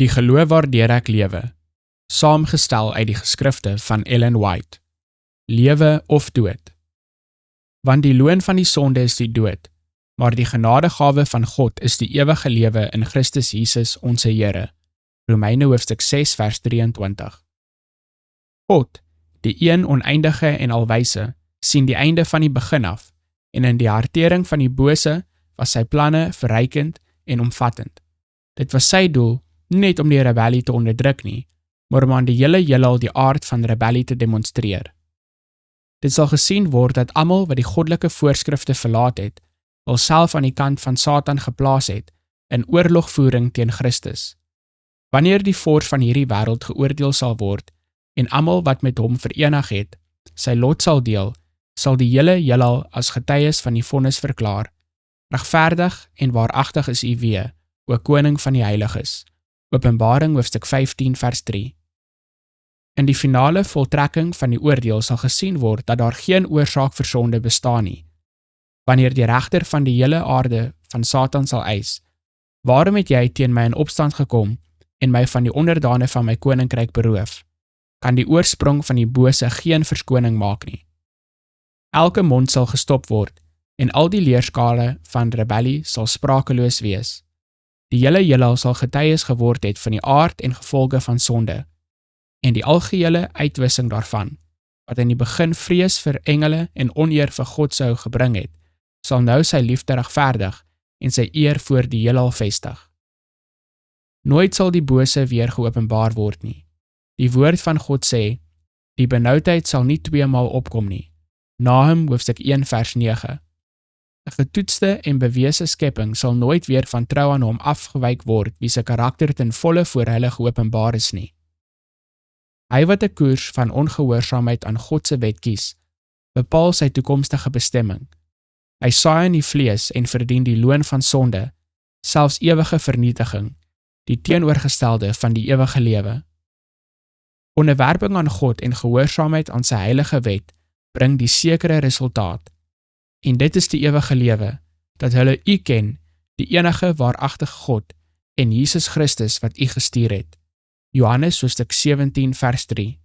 Die geloof waardeur ek lewe, saamgestel uit die geskrifte van Ellen White. Lewe of dood. Want die loon van die sonde is die dood, maar die genadegawe van God is die ewige lewe in Christus Jesus onze Here. Romeine hoofstuk 6 vers 23. God, die een oneindige en alwyse, sien die einde van die begin af, en in die hartering van die bose was sy planne verrykend en omvattend. Dit was sy doel, nie net om die rebellie te onderdruk nie, maar om aan die hele heelal die aard van rebellie te demonstreer. Dit sal gesien word dat almal wat die goddelike voorskrifte verlaat het, self aan die kant van Satan geplaas het, in oorlogvoering teen Christus. Wanneer die vors van hierdie wêreld geoordeel sal word, en almal wat met hom verenig het, sy lot sal deel, sal die hele heelal as getuies van die vonnis verklaar. Regverdig en waaragtig is U wee, o koning van die heiliges. Openbaring hoofstuk 15 vers 3. In die finale voltrekking van die oordeel sal gesien word dat daar geen oorsaak vir sonde bestaan nie. Wanneer die regter van die hele aarde van Satan sal eis, waarom het jy teen my in opstand gekom en my van die onderdane van my koninkryk beroof? Kan die oorsprong van die bose geen verskoning maak nie. Elke mond sal gestop word en al die leerskale van rebellie sal sprakeloos wees. Die hele heelal sal getuies geword het van die aard en gevolge van sonde en die algehele uitwissing daarvan, wat in die begin vrees vir engele en oneer vir God sou gebring het, sal nou sy liefde regverdig en sy eer voor die heelal vestig. Nooit sal die bose weer geopenbaar word nie. Die woord van God sê, die benoudheid sal nie tweemaal opkom nie. Nahum hoofstuk 1 vers 9. 'n getoetste en bewese skepping sal nooit weer van trou aan hom afgewyk word wie sy karakter ten volle voor hulle geopenbaar is nie. Hy wat 'n koers van ongehoorsaamheid aan God se wet kies, bepaal sy toekomstige bestemming. Hy saai in die vlees en verdien die loon van sonde, selfs ewige vernietiging, die teenoorgestelde van die ewige lewe. Onderwerping aan God en gehoorsaamheid aan sy heilige wet bring die sekere resultaat. En dit is die ewige lewe, dat hulle U ken, die enige waaragtige God en Jesus Christus wat U gestuur het. Johannes hoofstuk 17 vers 3.